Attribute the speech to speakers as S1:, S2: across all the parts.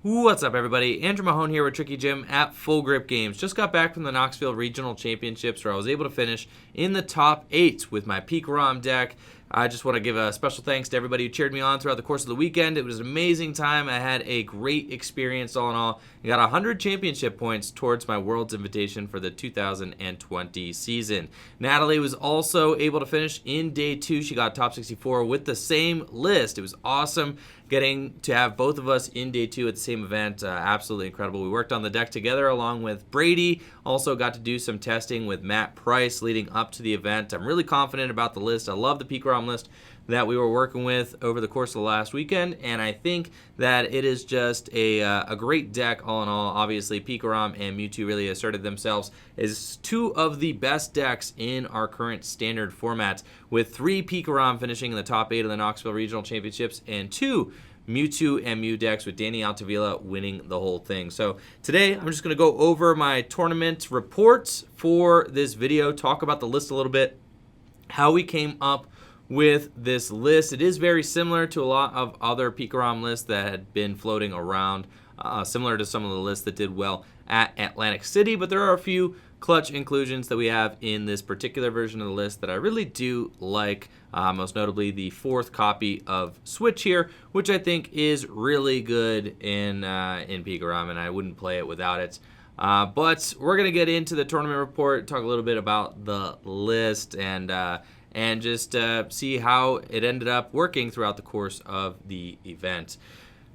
S1: What's up, everybody? Andrew Mahone here with Tricky Jim at Full Grip Games. Just got back from the Knoxville Regional Championships where I was able to finish in the top 8 with my Pikarom deck. I just want to give a special thanks to everybody who cheered me on throughout the course of the weekend. It was an amazing time. I had a great experience all in all. I got 100 championship points towards my World's Invitation for the 2020 season. Natalie was also able to finish in day 2. She got top 64 with the same list. It was awesome getting to have both of us in day 2 at the same event. Absolutely incredible. We worked on the deck together along with Brady. Also got to do some testing with Matt Price leading up to the event. I'm really confident about the list. I love the Pikarom list that we were working with over the course of the last weekend, and I think that it is just a great deck all in all. Obviously, Pikarom and Mewtwo really asserted themselves as 2 of the best decks in our current standard formats, with 3 Pikarom finishing in the top 8 of the Knoxville Regional Championships and 2 Mewtwo and Mew decks with Danny Altavilla winning the whole thing. So today I'm just going to go over my tournament reports for this video, talk about the list a little bit, how we came up with this list. It is very similar to a lot of other Pikarom lists that had been floating around, similar to some of the lists that did well at Atlantic City, but there are a few clutch inclusions that we have in this particular version of the list that I really do like, most notably the 4th copy of Switch here, which I think is really good in Pikarom, and I wouldn't play it without it. But we're going to get into the tournament report, talk a little bit about the list, and just see how it ended up working throughout the course of the event.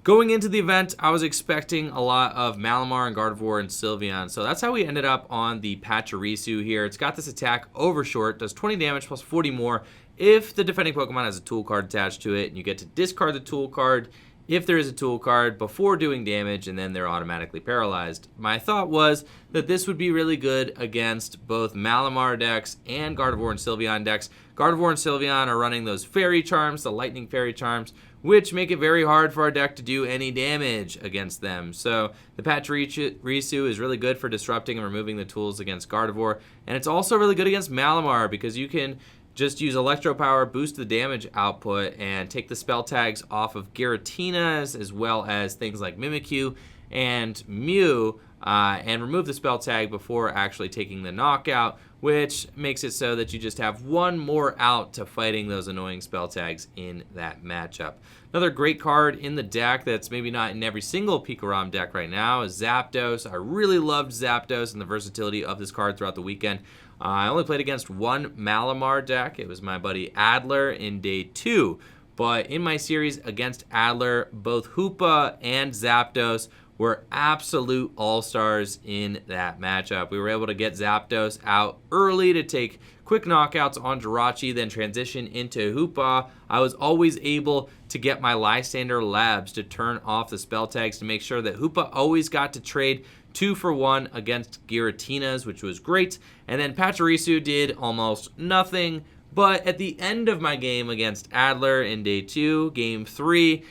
S1: Going into the event, I was expecting a lot of Malamar and Gardevoir and Sylveon, so that's how we ended up on the Pachirisu here. It's got this attack over short, does 20 damage plus 40 more if the defending Pokemon has a tool card attached to it, and you get to discard the tool card if there is a tool card before doing damage, and then they're automatically paralyzed. My thought was that this would be really good against both Malamar decks and Gardevoir and Sylveon decks. Gardevoir and Sylveon are running those fairy charms, the lightning fairy charms, which make it very hard for our deck to do any damage against them. So the Pachirisu is really good for disrupting and removing the tools against Gardevoir, and it's also really good against Malamar because you can just use Electro Power, boost the damage output, and take the spell tags off of Giratinas, as well as things like Mimikyu and Mew, and remove the spell tag before actually taking the knockout, which makes it so that you just have one more out to fighting those annoying spell tags in that matchup. Another great card in the deck that's maybe not in every single Pikarom deck right now is Zapdos. I really loved Zapdos and the versatility of this card throughout the weekend. I only played against one Malamar deck. It was my buddy Adler in day 2. But in my series against Adler, both Hoopa and Zapdos were absolute all-stars in that matchup. We were able to get Zapdos out early to take quick knockouts on Jirachi, then transition into Hoopa. I was always able to get my Lysander Labs to turn off the spell tags to make sure that Hoopa always got to trade 2 for 1 against Giratinas, which was great. And then Pachirisu did almost nothing. But at the end of my game against Adler in day 2, game 3,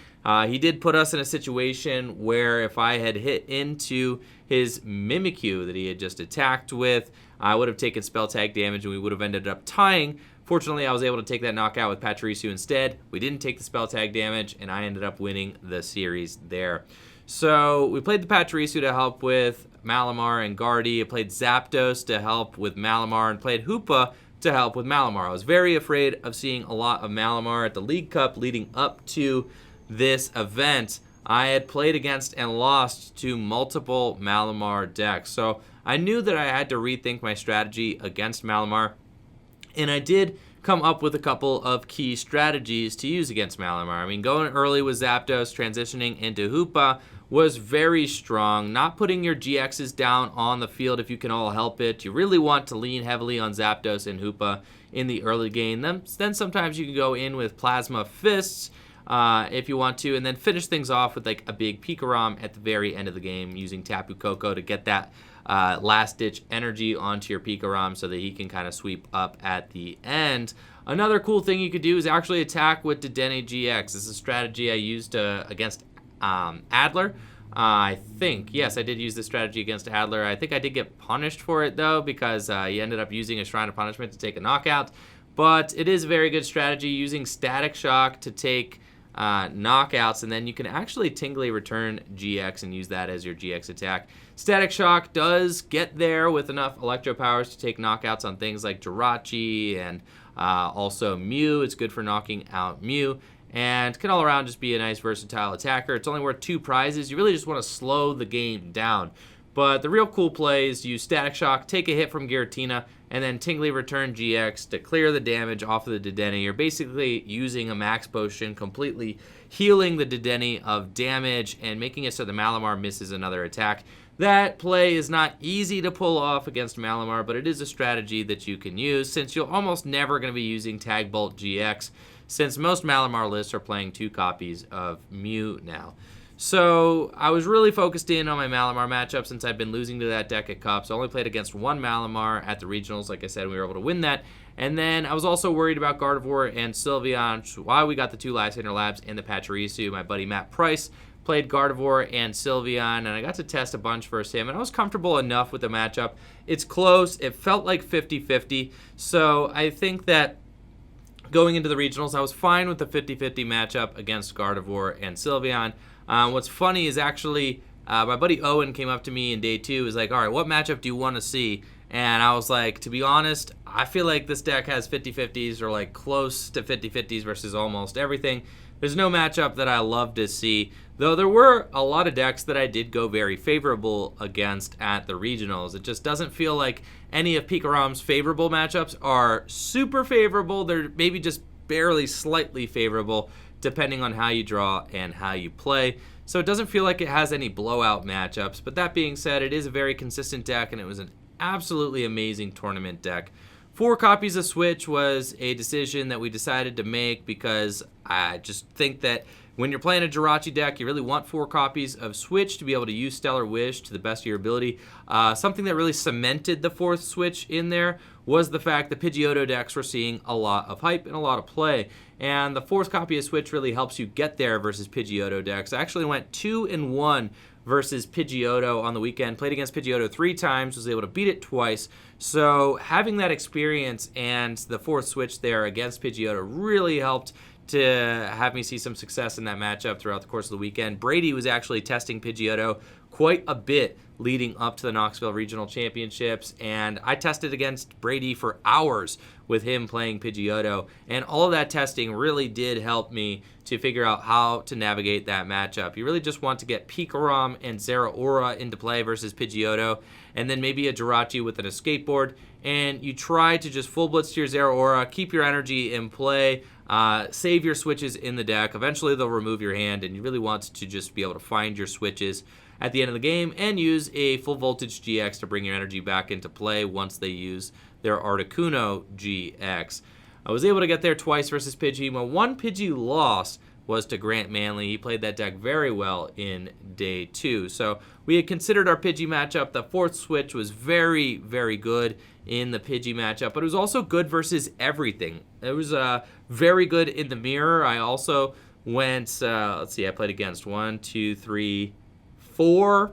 S1: he did put us in a situation where if I had hit into his Mimikyu that he had just attacked with, I would have taken spell tag damage and we would have ended up tying. Fortunately, I was able to take that knockout with Pachirisu instead. We didn't take the spell tag damage, and I ended up winning the series there. So we played the Pachirisu to help with Malamar and Guardy. I played Zapdos to help with Malamar, and played Hoopa to help with Malamar. I was very afraid of seeing a lot of Malamar at the League Cup leading up to this event. I had played against and lost to multiple Malamar decks, so I knew that I had to rethink my strategy against Malamar, and I did come up with a couple of key strategies to use against Malamar. I mean, going early with Zapdos, transitioning into Hoopa was very strong. Not putting your GXs down on the field if you can all help it. You really want to lean heavily on Zapdos and Hoopa in the early game. Then sometimes you can go in with Plasma Fists if you want to, and then finish things off with like a big Pikarom at the very end of the game using Tapu Koko to get that last-ditch energy onto your Pikarom so that he can kind of sweep up at the end. Another cool thing you could do is actually attack with Dedenne-GX. This is a strategy I used against Adler. I think, yes, I did use this strategy against Adler. I think I did get punished for it, though, because he ended up using a Shrine of Punishment to take a knockout. But it is a very good strategy using Static Shock to take knockouts, and then you can actually Tingly return GX and use that as your GX attack. Static Shock does get there with enough electro powers to take knockouts on things like Jirachi and also Mew. It's good for knocking out Mew, and can all around just be a nice versatile attacker. It's only worth 2 prizes. You really just want to slow the game down. But the real cool play is use Static Shock, take a hit from Giratina, and then Tingly return GX to clear the damage off of the Dedenne. You're basically using a max potion, completely healing the Dedenne of damage and making it so the Malamar misses another attack. That play is not easy to pull off against Malamar, but it is a strategy that you can use since you're almost never going to be using Tag Bolt GX, since most Malamar lists are playing 2 copies of Mew now. So I was really focused in on my Malamar matchup since I've been losing to that deck at Cups. I only played against 1 Malamar at the regionals. Like I said, we were able to win that. And then I was also worried about Gardevoir and Sylveon, which is why we got the 2 Last Hitter Labs and the Pachirisu. My buddy Matt Price played Gardevoir and Sylveon, and I got to test a bunch versus him, and I was comfortable enough with the matchup. It's close. It felt like 50-50. So I think that going into the regionals, I was fine with the 50-50 matchup against Gardevoir and Sylveon. What's funny is actually my buddy Owen came up to me in day 2, was like, all right, what matchup do you want to see? And I was like, to be honest, I feel like this deck has 50-50s or like close to 50-50s versus almost everything. There's no matchup that I love to see, though there were a lot of decks that I did go very favorable against at the regionals. It just doesn't feel like any of Pikarom's favorable matchups are super favorable. They're maybe just barely slightly favorable, depending on how you draw and how you play. So it doesn't feel like it has any blowout matchups. But that being said, it is a very consistent deck, and it was an absolutely amazing tournament deck. 4 copies of Switch was a decision that we decided to make because I just think that when you're playing a Jirachi deck, you really want 4 copies of Switch to be able to use Stellar Wish to the best of your ability. Something that really cemented the 4th Switch in there was the fact that Pidgeotto decks were seeing a lot of hype and a lot of play. And the 4th copy of Switch really helps you get there versus Pidgeotto decks. I actually went 2-1 versus Pidgeotto on the weekend. Played against Pidgeotto 3 times, was able to beat it twice. So having that experience and the 4th Switch there against Pidgeotto really helped to have me see some success in that matchup throughout the course of the weekend. Brady was actually testing Pidgeotto quite a bit leading up to the Knoxville Regional Championships, and I tested against Brady for hours with him playing Pidgeotto, and all of that testing really did help me to figure out how to navigate that matchup. You really just want to get Pikarom and Zeraora into play versus Pidgeotto, and then maybe a Jirachi with an Escape Board, and you try to just full blitz to your Zeraora, keep your energy in play, save your switches in the deck. Eventually they'll remove your hand, and you really want to just be able to find your switches at the end of the game and use a full voltage GX to bring your energy back into play once they use their Articuno GX. I was able to get there twice versus Pidgey. My one Pidgey loss was to Grant Manley. He played that deck very well in day 2. So we had considered our Pidgey matchup. The 4th Switch was very, very good in the Pidgey matchup, but it was also good versus everything. It was very good in the mirror. I also went, let's see, I played against 4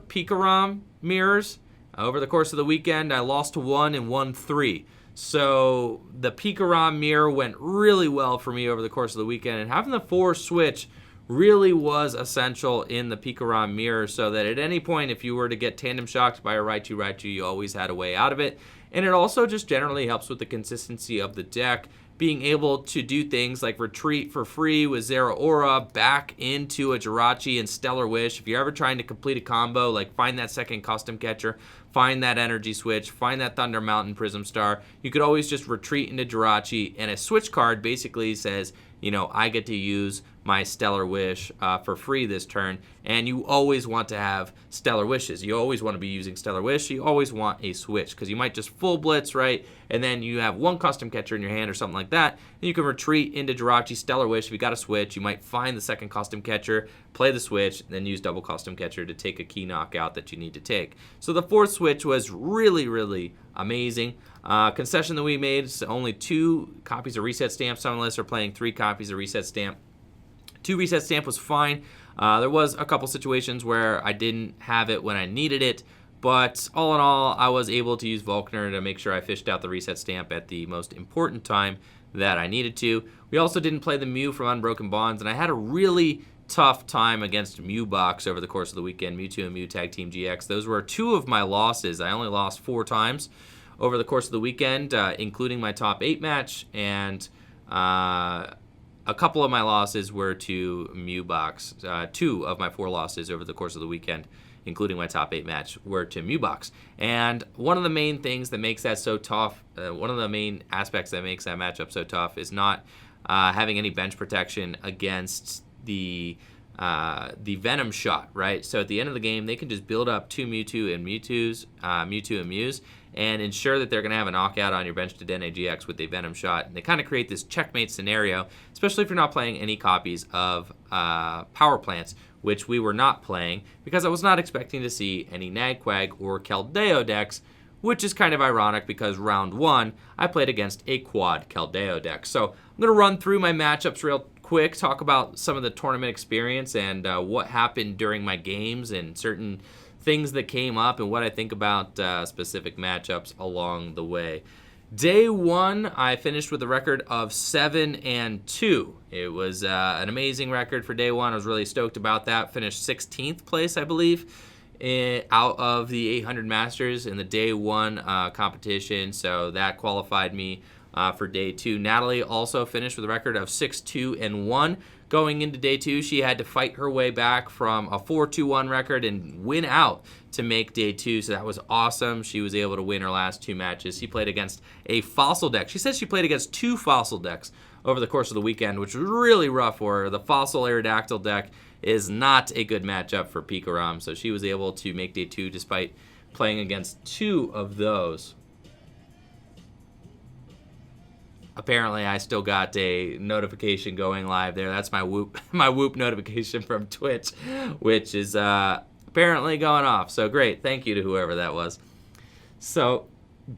S1: Pikarom mirrors. Over the course of the weekend, I lost to 1 and won 3. So the Pikarom mirror went really well for me over the course of the weekend, and having the 4 Switch really was essential in the Pikarom mirror, so that at any point, if you were to get tandem shocked by a Raichu, you always had a way out of it. And it also just generally helps with the consistency of the deck, being able to do things like retreat for free with Zeraora back into a Jirachi and Stellar Wish. If you're ever trying to complete a combo, like find that second custom catcher, find that energy switch, find that Thunder Mountain Prism Star, you could always just retreat into Jirachi, and a switch card basically says, you know, I get to use my Stellar Wish for free this turn, and you always want to have Stellar Wishes. You always want to be using Stellar Wish. You always want a switch, because you might just full blitz, right, and then you have 1 custom catcher in your hand or something like that, and you can retreat into Jirachi, Stellar Wish. If you got a switch, you might find the second custom catcher, play the switch, and then use double custom catcher to take a key knockout that you need to take. So the 4th Switch was really, really amazing. Concession that we made is only 2 copies of Reset Stamp. Some of us are playing 3 copies of Reset Stamp. 2 Reset Stamp was fine. There was a couple situations where I didn't have it when I needed it, but all in all, I was able to use Volkner to make sure I fished out the Reset Stamp at the most important time that I needed to. We also didn't play the Mew from Unbroken Bonds, and I had a really tough time against Mewbox over the course of the weekend. Mewtwo and Mew Tag Team GX. Those were 2 of my losses. I only lost 4 times over the course of the weekend, including my top 8 match, and a couple of my losses were to Mewbox. 2 of my 4 losses over the course of the weekend, including my top 8 match, were to Mewbox. And one of the main things that makes that so tough, one of the main aspects that makes that matchup so tough is not having any bench protection against the Venom shot, right? So at the end of the game, they can just build up 2 Mewtwo and Mews, and ensure that they're going to have a knockout on your bench to Dedenne-GX with a Venom shot. And they kind of create this checkmate scenario, especially if you're not playing any copies of Power Plants, which we were not playing because I was not expecting to see any Nagquag or Keldeo decks, which is kind of ironic because round 1, I played against a quad Keldeo deck. So I'm going to run through my matchups real quick, talk about some of the tournament experience and what happened during my games and certain things that came up and what I think about specific matchups along the way. Day 1, I finished with a record of 7-2. It was an amazing record for day 1. I was really stoked about that. Finished 16th place, I believe, out of the 800 Masters in the day 1 competition. So that qualified me for day 2. Natalie also finished with a record of 6-2-1. Going into day 2, she had to fight her way back from a 4-2-1 record and win out to make day 2, so that was awesome. She was able to win her last 2 matches. She played against a Fossil deck. She says she played against 2 Fossil decks over the course of the weekend, which was really rough for her. The Fossil Aerodactyl deck is not a good matchup for Pikarom, so she was able to make day 2 despite playing against 2 of those. Apparently, I still got a notification going live there. That's my Whoop notification from Twitch, which is apparently going off. So great, thank you to whoever that was. So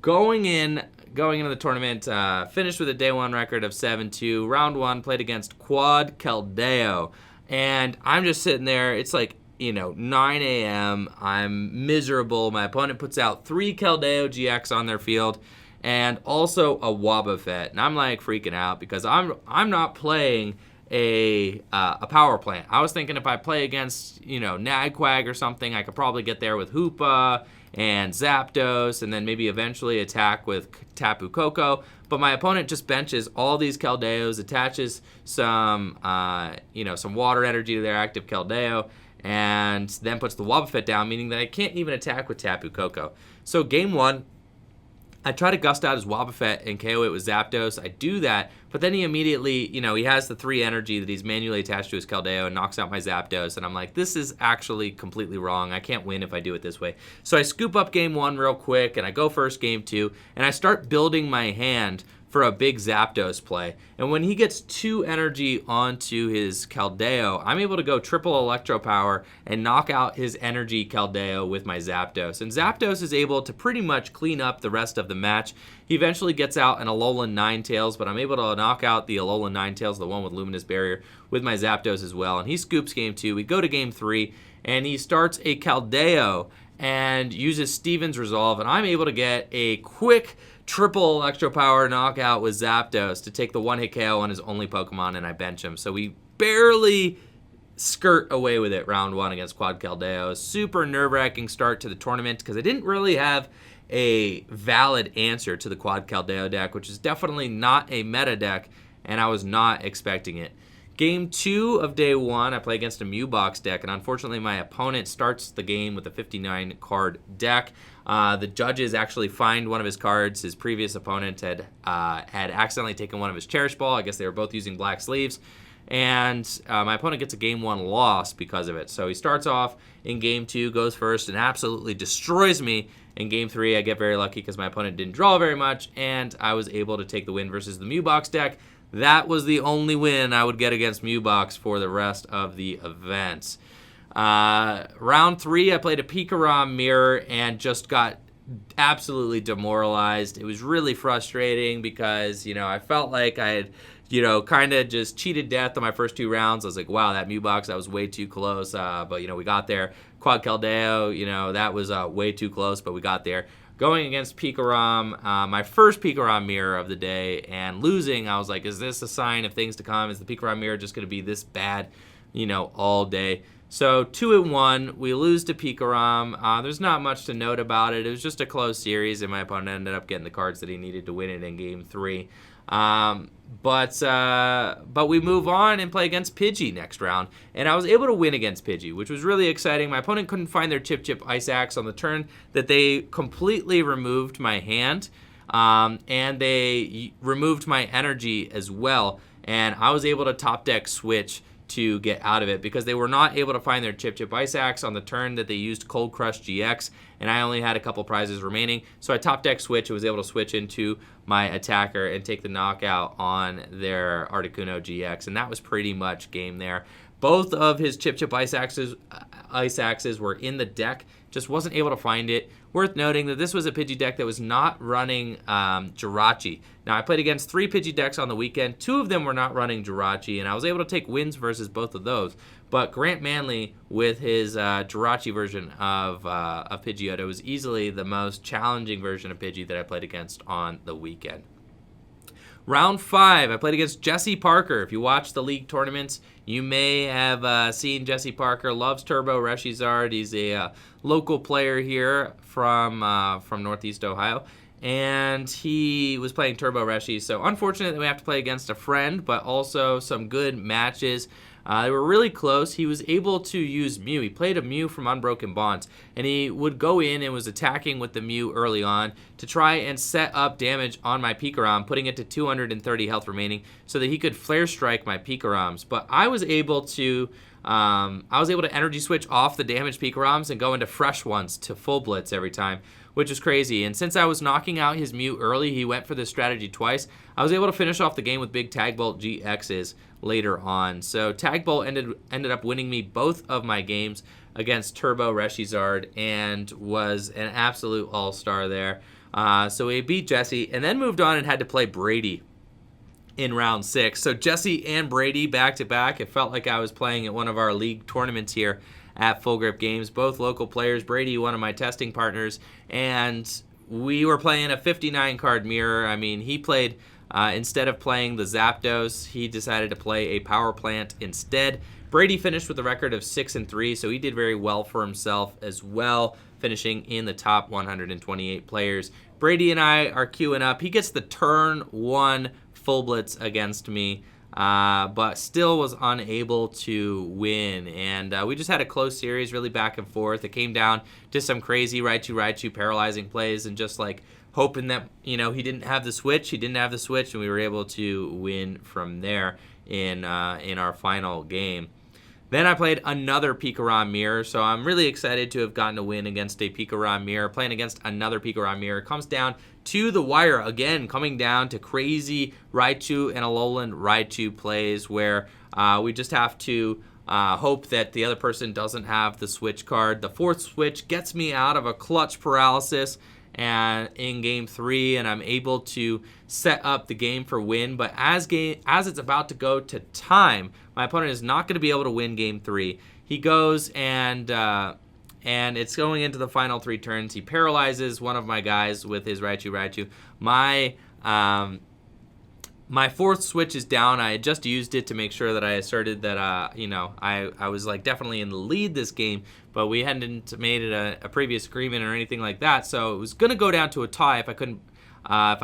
S1: going into the tournament, finished with a day 1 record of 7-2. Round 1, played against Quad Keldeo, and I'm just sitting there. It's like 9 a.m. I'm miserable. My opponent puts out 3 Keldeo GX on their field, and also a Wobbuffet, and I'm like freaking out because I'm not playing a power plant. I was thinking if I play against Nagquag or something, I could probably get there with Hoopa and Zapdos, and then maybe eventually attack with Tapu Koko. But my opponent just benches all these Keldeos, attaches some some water energy to their active Keldeo, and then puts the Wobbuffet down, meaning that I can't even attack with Tapu Koko. So game 1. I try to gust out his Wobbuffet and KO it with Zapdos. I do that, but then he immediately, he has the 3 energy that he's manually attached to his Keldeo and knocks out my Zapdos, and I'm like, this is actually completely wrong. I can't win if I do it this way. So I scoop up game 1 real quick, and I go first game 2, and I start building my hand for a big Zapdos play. And when he gets 2 energy onto his Keldeo, I'm able to go triple Electro Power and knock out his energy Keldeo with my Zapdos. And Zapdos is able to pretty much clean up the rest of the match. He eventually gets out an Alolan Ninetales, but I'm able to knock out the Alolan Ninetales, the one with Luminous Barrier, with my Zapdos as well. And he scoops game 2. We go to game 3, and he starts a Keldeo and uses Steven's Resolve, and I'm able to get a quick triple Electro Power knockout with Zapdos to take the 1-hit KO on his only Pokemon, and I bench him. So we barely skirt away with it round 1 against Quad Keldeo. Super nerve-wracking start to the tournament because I didn't really have a valid answer to the Quad Keldeo deck, which is definitely not a meta deck, and I was not expecting it. Game 2 of day 1, I play against a Mewbox deck, and unfortunately my opponent starts the game with a 59-card deck. The judges actually find one of his cards. His previous opponent had accidentally taken one of his Cherish Ball. I guess they were both using black sleeves. And my opponent gets a game 1 loss because of it. So he starts off in game 2, goes first, and absolutely destroys me. In game 3, I get very lucky because my opponent didn't draw very much, and I was able to take the win versus the Mewbox deck. That was the only win I would get against Mewbox for the rest of the events. Round 3, I played a Pikarom mirror and just got absolutely demoralized. It was really frustrating because, I felt like I had, kind of just cheated death on my first 2 rounds. I was like, wow, that Mewbox, that was way too close. But, we got there. Quad Keldeo, that was way too close, but we got there. going against Pikarom, my first Pikarom mirror of the day, and losing. I was like, is this a sign of things to come? Is the Pikarom mirror just going to be this bad, all day? So 2-1, we lose to Pikarom. There's not much to note about it. It was just a close series, and my opponent ended up getting the cards that he needed to win it in Game 3. But we move on and play against Pidgey next round, and I was able to win against Pidgey, which was really exciting. My opponent couldn't find their Chip Ice Axe on the turn that they completely removed my hand, and they removed my energy as well, and I was able to top deck Switch to get out of it because they were not able to find their Chip Ice Axe on the turn that they used Cold Crush GX, and I only had a couple prizes remaining. So I top deck Switch and was able to switch into my attacker and take the knockout on their Articuno GX, and that was pretty much game there. Both of his Chip Ice Axes were in the deck, just wasn't able to find it. Worth noting that this was a Pidgey deck that was not running Jirachi. Now, I played against 3 Pidgey decks on the weekend. 2 of them were not running Jirachi, and I was able to take wins versus both of those. But Grant Manley, with his Jirachi version of Pidgeotto, was easily the most challenging version of Pidgey that I played against on the weekend. Round 5, I played against Jesse Parker. If you watch the league tournaments, you may have seen Jesse Parker. Loves Turbo Reshizard. He's a local player here from Northeast Ohio, and he was playing Turbo Reshi. So unfortunate that we have to play against a friend, but also some good matches. They were really close. He was able to use Mew. He played a Mew from Unbroken Bonds, and he would go in and was attacking with the Mew early on to try and set up damage on my Pikarom, putting it to 230 health remaining so that he could Flare Strike my Pikaroms. But I was able to energy switch off the damaged Pikaroms and go into fresh ones to full blitz every time, which is crazy. And since I was knocking out his Mew early, he went for this strategy twice. I was able to finish off the game with big Tag Bolt GXs later on. So Tag Bolt ended up winning me both of my games against Turbo Reshizard and was an absolute all-star there. So we beat Jesse and then moved on and had to play Brady in round 6. So Jesse and Brady back-to-back. It felt like I was playing at one of our league tournaments here at Full Grip Games. Both local players. Brady, one of my testing partners, and we were playing a 59-card mirror. I mean, he played, instead of playing the Zapdos, he decided to play a Power Plant instead. Brady finished with a record of 6-3, so he did very well for himself as well, finishing in the top 128 players. Brady and I are queuing up. He gets the turn 1 full blitz against me, but still was unable to win. And we just had a close series, really back and forth. It came down to some crazy Raichu paralyzing plays and just like hoping that, he didn't have the switch. He didn't have the switch, and we were able to win from there in our final game. Then I played another Pikarom mirror, so I'm really excited to have gotten a win against a Pikarom mirror. Playing against another Pikarom mirror comes down to the wire again, coming down to crazy Raichu and Alolan Raichu plays where we just have to hope that the other person doesn't have the switch card. The 4th switch gets me out of a clutch paralysis and in game 3, and I'm able to set up the game for win. But as it's about to go to time, my opponent is not going to be able to win game 3. He goes and it's going into the final 3 turns. He paralyzes one of my guys with his Raichu. My 4th switch is down. I had just used it to make sure that I asserted that I was like definitely in the lead this game, but we hadn't made it a previous agreement or anything like that. So it was going to go down to a tie if I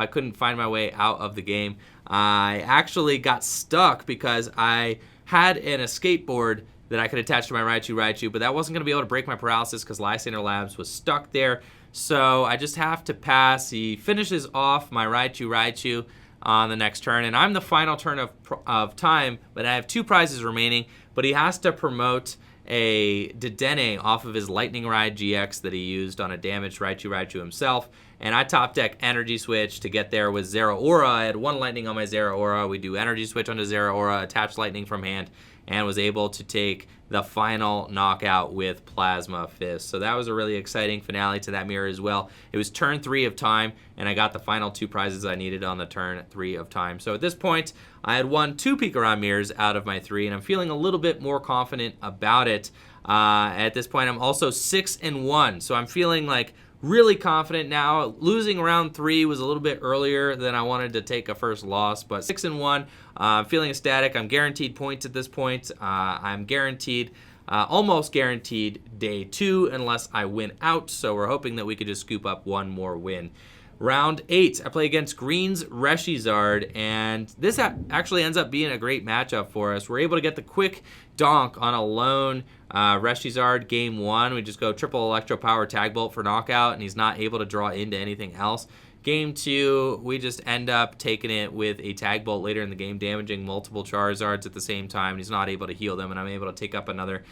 S1: couldn't find my way out of the game. I actually got stuck because I had an escape board that I could attach to my Raichu, but that wasn't going to be able to break my paralysis because Lysander Labs was stuck there. So I just have to pass. He finishes off my Raichu on the next turn, and I'm the final turn of time, but I have 2 prizes remaining, but he has to promote a Dedenne off of his Lightning Ride GX that he used on a damaged Raichu himself, and I top deck Energy Switch to get there with Zeraora. I had 1 Lightning on my Zeraora. We do Energy Switch onto Zeraora, attach Lightning from hand, and was able to take the final knockout with Plasma Fist. So that was a really exciting finale to that mirror as well. It was turn 3 of time, and I got the final 2 prizes I needed on the turn 3 of time. So at this point, I had won 2 Pikarom mirrors out of my 3, and I'm feeling a little bit more confident about it. At this point, I'm also 6-1, so I'm feeling like really confident now. Losing round 3 was a little bit earlier than I wanted to take a first loss, but 6-1. Feeling ecstatic. I'm guaranteed points at this point. I'm guaranteed, almost guaranteed day 2 unless I win out. So we're hoping that we could just scoop up one more win. Round 8, I play against Green's Reshizard, and this actually ends up being a great matchup for us. We're able to get the quick donk on a lone Reshizard game 1. We just go triple Electro Power Tag Bolt for knockout, and he's not able to draw into anything else. Game 2, we just end up taking it with a Tag Bolt later in the game, damaging multiple Charizards at the same time, and he's not able to heal them, and I'm able to take up another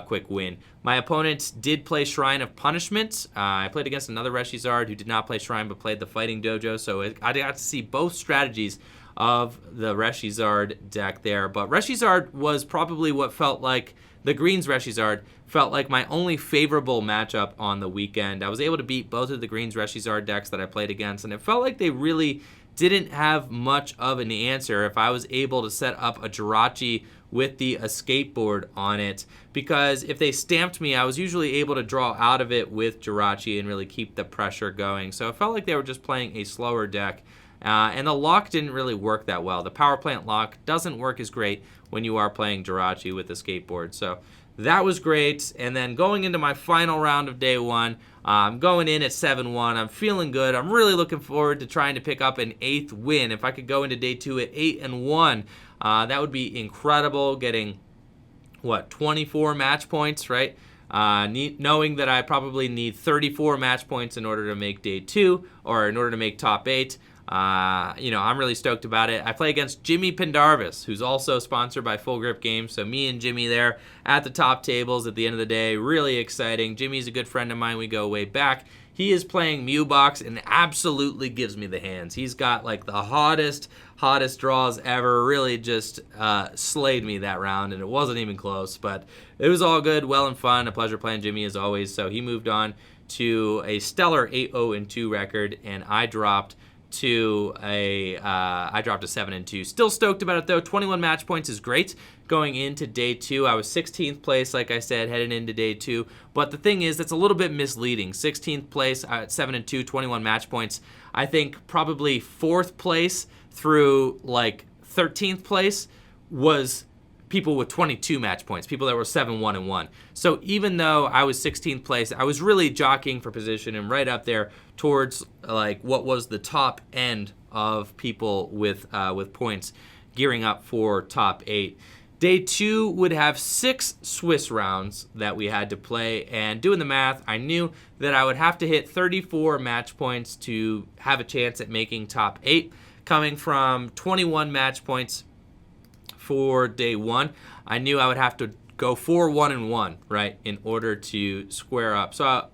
S1: quick win. My opponent did play Shrine of Punishment. I played against another Reshizard who did not play Shrine but played the Fighting Dojo, so I got to see both strategies of the Reshizard deck there. But Reshizard was probably what felt like, the Greens Reshizard felt like my only favorable matchup on the weekend. I was able to beat both of the Greens Reshizard decks that I played against, and it felt like they really didn't have much of an answer if I was able to set up a Jirachi with the Escape Board on it, because if they stamped me, I was usually able to draw out of it with Jirachi and really keep the pressure going. So it felt like they were just playing a slower deck, and the lock didn't really work that well. The Power Plant lock doesn't work as great when you are playing Jirachi with the Escape Board. So that was great. And then going into my final round of day 1, I'm going in at 7-1. I'm feeling good. I'm really looking forward to trying to pick up an 8th win. If I could go into day 2 at 8-1, that would be incredible. Getting, 24 match points, right? Knowing that I probably need 34 match points in order to make day 2, or in order to make top 8. I'm really stoked about it. I play against Jimmy Pendarvis, who's also sponsored by Full Grip Games. So me and Jimmy there at the top tables at the end of the day. Really exciting. Jimmy's a good friend of mine. We go way back. He is playing Mew Box and absolutely gives me the hands. He's got like the hottest draws ever. Really just slayed me that round, and it wasn't even close. But it was all good, well and fun. A pleasure playing Jimmy as always. So he moved on to a stellar 8-0-2 record, and I dropped to a 7-2. Still stoked about it though. 21 match points is great. Going into day 2, I was 16th place, like I said, heading into day 2. But the thing is, that's a little bit misleading. 16th place at 7-2, 21 match points. I think probably 4th place through like 13th place was people with 22 match points, people that were 7-1-1. So even though I was 16th place, I was really jockeying for position and right up there towards like what was the top end of people with points, gearing up for top 8. Day 2 would have 6 Swiss rounds that we had to play, and doing the math, I knew that I would have to hit 34 match points to have a chance at making top 8, coming from 21 match points for day 1. I knew I would have to go 4-1-1, right, in order to square up top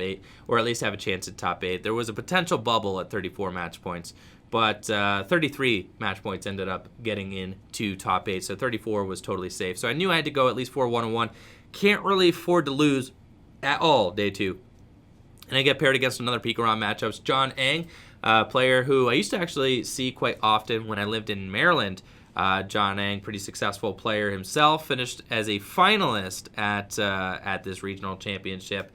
S1: 8, or at least have a chance at top 8. There was a potential bubble at 34 match points, but 33 match points ended up getting into top 8, so 34 was totally safe. So I knew I had to go at least 4-1-1. Can't really afford to lose at all day 2. And I get paired against another Pikarom matchups. John Ang, a player who I used to actually see quite often when I lived in Maryland. John Ang, pretty successful player himself, finished as a finalist at this regional championship.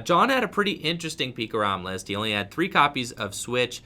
S1: John had a pretty interesting Pikarom list. He only had 3 copies of Switch.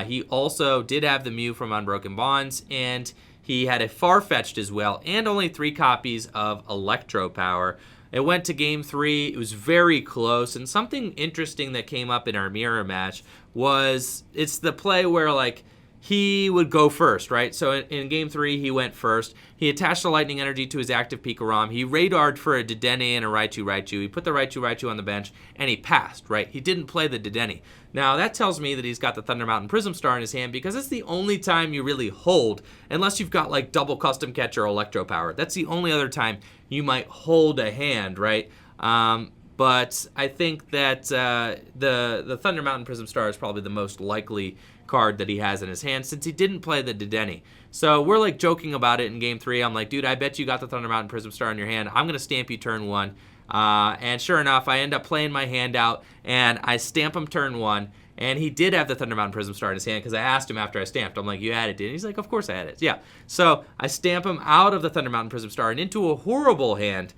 S1: He also did have the Mew from Unbroken Bonds, and he had a Farfetch'd as well, and only 3 copies of Electro Power. It went to game 3. It was very close, and something interesting that came up in our mirror match was it's the play where like he would go first, right? So in game 3, he went first. He attached the Lightning Energy to his active Pikarom. He radared for a Dedenne and a Raichu-Raichu. He put the Raichu-Raichu on the bench, and he passed, right? He didn't play the Dedenne. Now, that tells me that he's got the Thunder Mountain Prism Star in his hand, because it's the only time you really hold, unless you've got, like, double Custom Catch or Electro Power. That's the only other time you might hold a hand, right? But I think that the Thunder Mountain Prism Star is probably the most likely card that he has in his hand, since he didn't play the Dedenne. So we're like joking about it in game 3. I'm like, dude, I bet you got the Thunder Mountain Prism Star in your hand. I'm going to stamp you turn 1. And sure enough, I end up playing my hand out, and I stamp him turn 1. And he did have the Thunder Mountain Prism Star in his hand, because I asked him after I stamped. I'm like, you had it, didn't you? He's like, of course I had it. Yeah. So I stamp him out of the Thunder Mountain Prism Star and into a horrible hand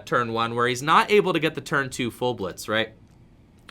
S1: turn 1, where he's not able to get the turn 2 full blitz, right?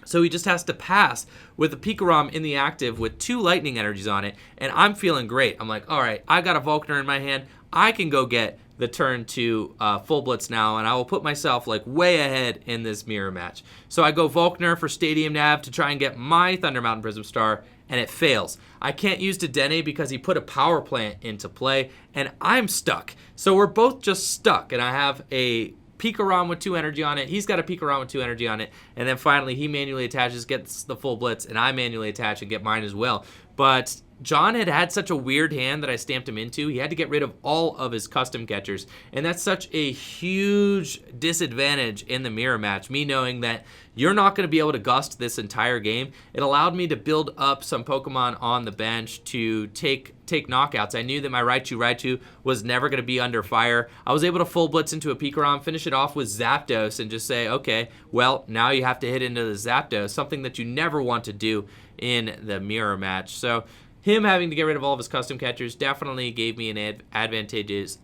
S1: So he just has to pass with a Pikarom in the active with 2 lightning energies on it, and I'm feeling great. I'm like, all right, I got a Volkner in my hand. I can go get the turn 2 full blitz now, and I will put myself like way ahead in this mirror match. So I go Volkner for Stadium Nav to try and get my Thunder Mountain Prism Star, and it fails. I can't use Dedenne because he put a power plant into play, and I'm stuck. So we're both just stuck, and I have a Pikarom with 2 energy on it. He's got a Pikarom with 2 energy on it. And then finally he manually attaches, gets the full blitz, and I manually attach and get mine as well. But John had such a weird hand that I stamped him into. He had to get rid of all of his custom catchers. And that's such a huge disadvantage in the mirror match, me knowing that you're not going to be able to gust this entire game. It allowed me to build up some Pokemon on the bench to take knockouts. I knew that my Raichu was never going to be under fire. I was able to full blitz into a Pikarom, finish it off with Zapdos, and just say, okay, well, now you have to hit into the Zapdos, something that you never want to do in the mirror match. So him having to get rid of all of his custom catchers definitely gave me an advantageous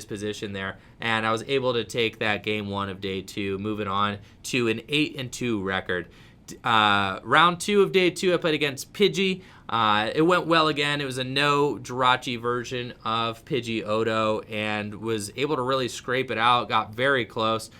S1: position there, and I was able to take that game 1 of day 2, moving on to an 8-2 record. Round 2 of day 2, I played against Pidgey. It went well again. It was a no Jirachi version of Pidgeotto, and was able to really scrape it out. Got very close.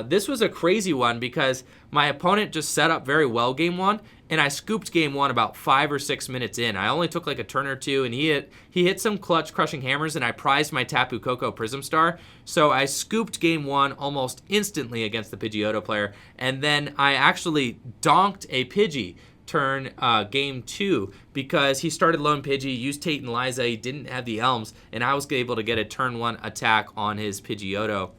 S1: This was a crazy one because my opponent just set up very well game 1, and I scooped game 1 about 5 or 6 minutes in. I only took like a turn or 2, and he hit some clutch crushing hammers, and I prized my Tapu Koko Prism Star. So I scooped game 1 almost instantly against the Pidgeotto player, and then I actually donked a Pidgey turn game 2 because he started lone Pidgey, used Tate and Liza, he didn't have the Elms, and I was able to get a turn 1 attack on his Pidgeotto.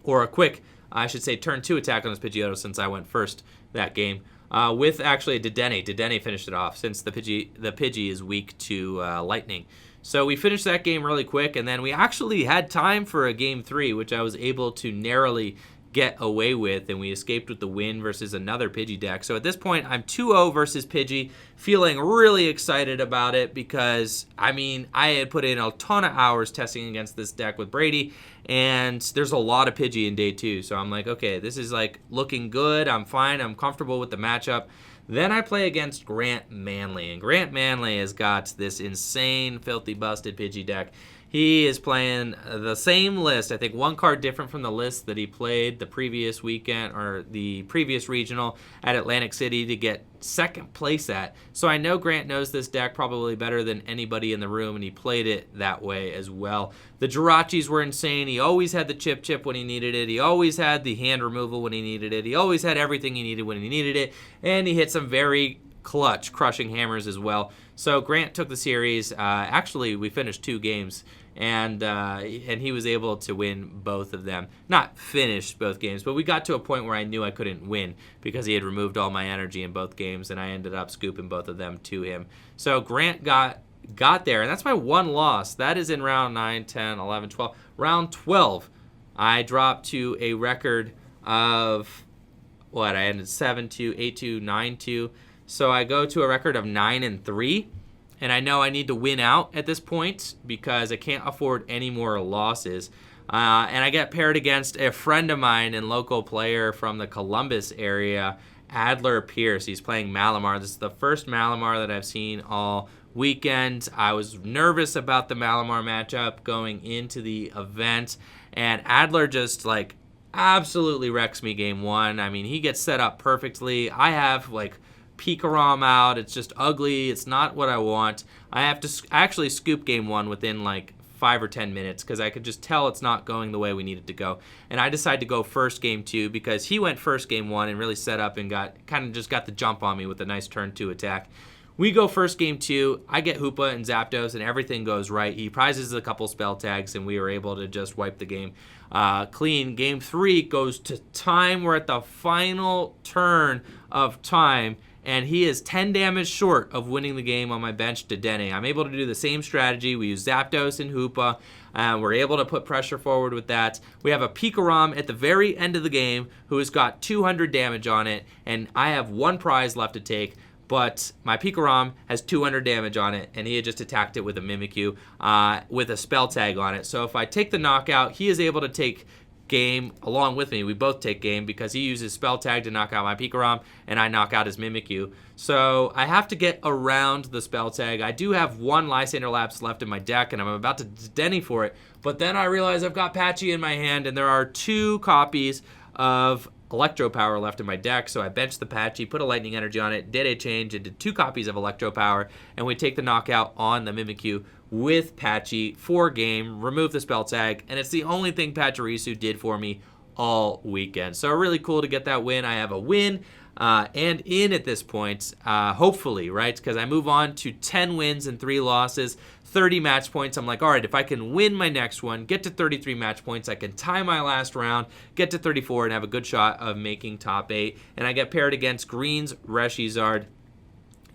S1: Or a quick, I should say, turn 2 attack on his Pidgeotto since I went first that game. With actually a Dedenne. Dedenne finished it off since the Pidgey is weak to lightning. So we finished that game really quick, and then we actually had time for a game 3, which I was able to narrowly get away with, and we escaped with the win versus another Pidgey deck. So at this point, I'm 2-0 versus Pidgey, feeling really excited about it because, I mean, I had put in a ton of hours testing against this deck with Brady, and there's a lot of Pidgey in day 2. So I'm like, okay, this is like looking good. I'm fine. I'm comfortable with the matchup. Then I play against Grant Manley, and Grant Manley has got this insane, filthy, busted Pidgey deck. He is playing the same list, I think 1 card different from the list that he played the previous weekend or the previous regional at Atlantic City to get 2nd place at. So I know Grant knows this deck probably better than anybody in the room, and he played it that way as well. The Jirachis were insane. He always had the chip when he needed it. He always had the hand removal when he needed it. He always had everything he needed when he needed it, and he hit some very clutch crushing hammers as well. So Grant took the series. Actually, we finished 2 games, and he was able to win both of them. Not finish both games, but we got to a point where I knew I couldn't win because he had removed all my energy in both games, and I ended up scooping both of them to him. So Grant got there, and that's my 1 loss. That is in round 9, 10, 11, 12. Round 12, I dropped to a record of, I ended 7-2, 8-2, 9-2. So I go to a record of 9-3, and I know I need to win out at this point because I can't afford any more losses. And I get paired against a friend of mine and local player from the Columbus area, Adler Pierce. He's playing Malamar. This is the first Malamar that I've seen all weekend. I was nervous about the Malamar matchup going into the event, and Adler just like absolutely wrecks me game 1. I mean, he gets set up perfectly. I have like Pikarom out. It's just ugly. It's not what I want. I have to actually scoop game 1 within like 5 or 10 minutes because I could just tell it's not going the way we need it to go. And I decided to go first game 2 because he went first game 1 and really set up and got the jump on me with a nice turn 2 attack. We go first game 2. I get Hoopa and Zapdos, and everything goes right. He prizes a couple spell tags, and we were able to just wipe the game clean. Game 3 goes to time. We're at the final turn of time, and he is 10 damage short of winning the game on my bench Dedenne. I'm able to do the same strategy. We use Zapdos and Hoopa, and we're able to put pressure forward with that. We have a Pikarom at the very end of the game who has got 200 damage on it, and I have 1 prize left to take, but my Pikarom has 200 damage on it, and he had just attacked it with a Mimikyu with a spell tag on it. So if I take the knockout, he is able to game along with me. We both take game because he uses Spell Tag to knock out my Pikarom, and I knock out his Mimikyu. So I have to get around the Spell Tag. I do have one Lysander Lapse left in my deck, and I'm about to Dedenne for it. But then I realize I've got Patchy in my hand, and there are 2 copies of Electro Power left in my deck, so I benched the Patchy, put a Lightning Energy on it, did a change, and did 2 copies of Electro Power, and we take the knockout on the Mimikyu with Patchy for game, remove the Spell Tag, and it's the only thing Pachirisu did for me all weekend. So really cool to get that win. I have a win and in at this point, hopefully, right? Because I move on to 10 wins and 3 losses, 30 match points. I'm like, all right, if I can win my next one, get to 33 match points, I can tie my last round, get to 34, and have a good shot of making top 8. And I get paired against Green's Reshizard.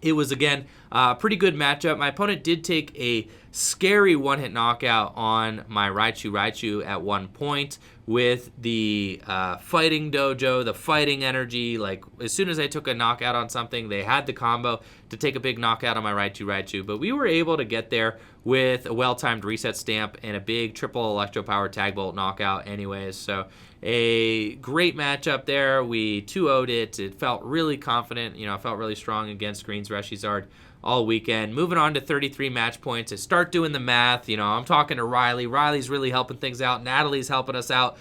S1: It was, again, a pretty good matchup. My opponent did take a scary one-hit knockout on my Raichu at one point with the fighting dojo, the fighting energy. Like, as soon as I took a knockout on something, they had the combo to take a big knockout on my Raichu. But we were able to get there with a well-timed reset stamp and a big triple Electro Power Tag Bolt knockout anyways. So a great matchup there. We 2-0'd it. It felt really confident. I felt really strong against Green's Reshizard all weekend. Moving on to 33 match points. I start doing the math. I'm talking to Riley. Riley's really helping things out. Natalie's helping us out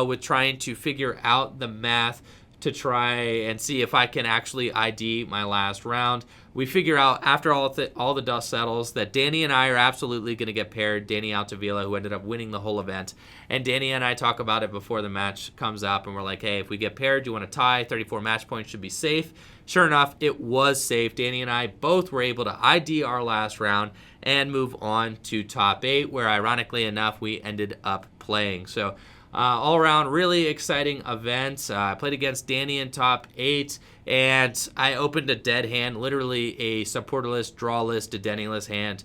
S1: with trying to figure out the math to try and see if I can actually ID my last round. We figure out after all the dust settles that Danny and I are absolutely going to get paired. Danny Altavilla, who ended up winning the whole event. And Danny and I talk about it before the match comes up, and we're like, hey, if we get paired, do you want to tie? 34 match points should be safe. Sure enough, it was safe. Danny and I both were able to ID our last round and move on to top 8, where ironically enough, we ended up playing. So all around, really exciting event. I played against Danny in top 8, and I opened a dead hand, literally a supporterless, drawless, Dedenne-less hand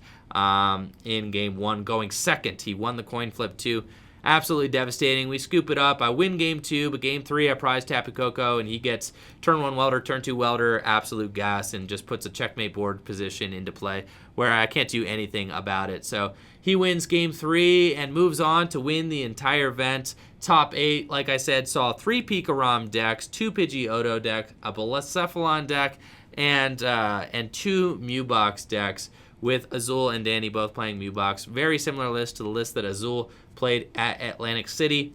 S1: in game 1, going second. He won the coin flip too. Absolutely devastating. We scoop it up. I win game 2, but game 3 I prize Tapu Koko, and he gets turn 1 welder, turn 2 welder, absolute gas, and just puts a checkmate board position into play where I can't do anything about it. So he wins game 3 and moves on to win the entire event. Top 8, like I said, saw 3 Pikarom decks, 2 Pidgeotto decks, a Blacephalon deck, and 2 Mewbox decks, with Azul and Danny both playing Mewbox. Very similar list to the list that Azul played at Atlantic City,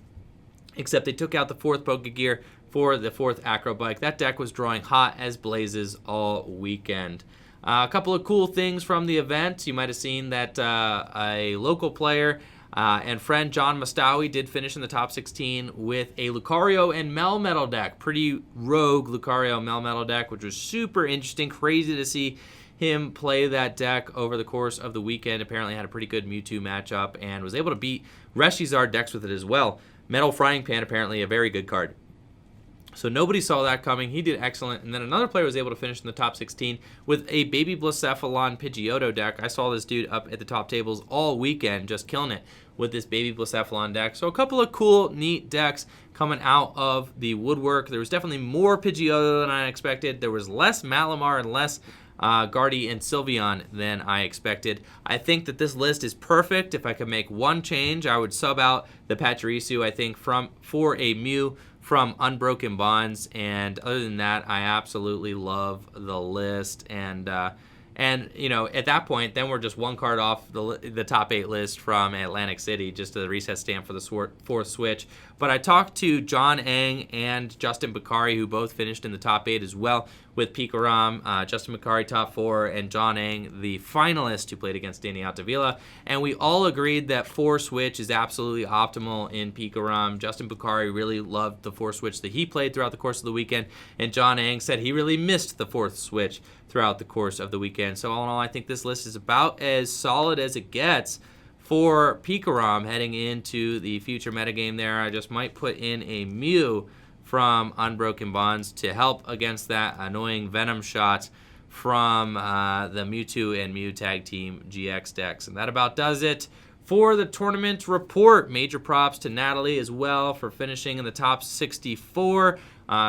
S1: except they took out the 4th Pokegear for the 4th Acro Bike. That deck was drawing hot as blazes all weekend. A couple of cool things from the event. You might have seen that a local player and friend John Mustawi did finish in the top 16 with a Lucario and Melmetal deck. Pretty rogue Lucario Melmetal deck, which was super interesting. Crazy to see him play that deck over the course of the weekend. Apparently had a pretty good Mewtwo matchup and was able to beat Reshizard decks with it as well. Metal Frying Pan, apparently a very good card. So nobody saw that coming. He did excellent. And then another player was able to finish in the top 16 with a Baby Blacephalon Pidgeotto deck. I saw this dude up at the top tables all weekend just killing it with this Baby Blacephalon deck. So a couple of cool, neat decks coming out of the woodwork. There was definitely more Pidgeotto than I expected. There was less Malamar and less Guardy and Sylveon than I expected. I think that this list is perfect. If I could make one change, I would sub out the Pachirisu, I think, for a Mew from Unbroken Bonds. And other than that, I absolutely love the list. And at that point, then we're just one card off the top 8 list from Atlantic City, just the reset stamp for the 4th Switch. But I talked to John Ang and Justin Bakari, who both finished in the top 8 as well, with Pikarom, Justin Bakari top 4, and John Ang, the finalist who played against Danny Altavilla. And we all agreed that 4 Switch is absolutely optimal in Pikarom. Justin Bakari really loved the 4 Switch that he played throughout the course of the weekend, and John Ang said he really missed the 4th Switch throughout the course of the weekend. So all in all, I think this list is about as solid as it gets for Pikarom heading into the future metagame there. I just might put in a Mew from Unbroken Bonds to help against that annoying Venom shot from the Mewtwo and Mew Tag Team GX decks. And that about does it for the tournament report. Major props to Natalie as well for finishing in the top 64.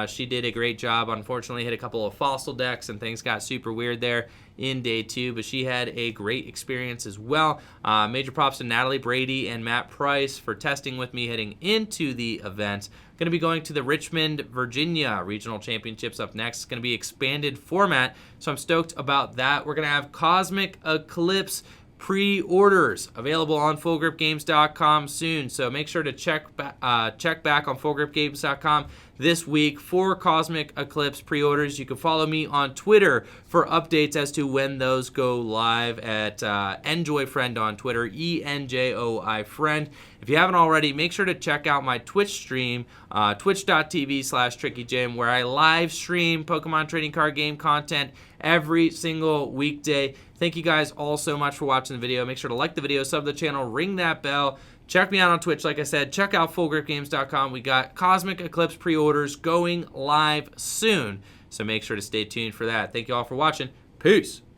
S1: She did a great job. Unfortunately, hit a couple of fossil decks and things got super weird there in day 2, but she had a great experience as well. Major props to Natalie Brady and Matt Price for testing with me heading into the event. Going to be going to the Richmond, Virginia Regional Championships up next. It's going to be expanded format, so I'm stoked about that. We're going to have Cosmic Eclipse pre-orders available on FullGripGames.com soon, so make sure to check back on FullGripGames.com this week for Cosmic Eclipse pre-orders. You can follow me on Twitter for updates as to when those go live at EnjoyFriend on Twitter, ENJOI Friend. If you haven't already, make sure to check out my Twitch stream, twitch.tv/TrickyJim, where I live stream Pokemon trading card game content every single weekday. Thank you guys all so much for watching the video. Make sure to like the video, sub the channel, ring that bell. Check me out on Twitch, like I said. Check out FullGripGames.com. We got Cosmic Eclipse pre-orders going live soon, so make sure to stay tuned for that. Thank you all for watching. Peace.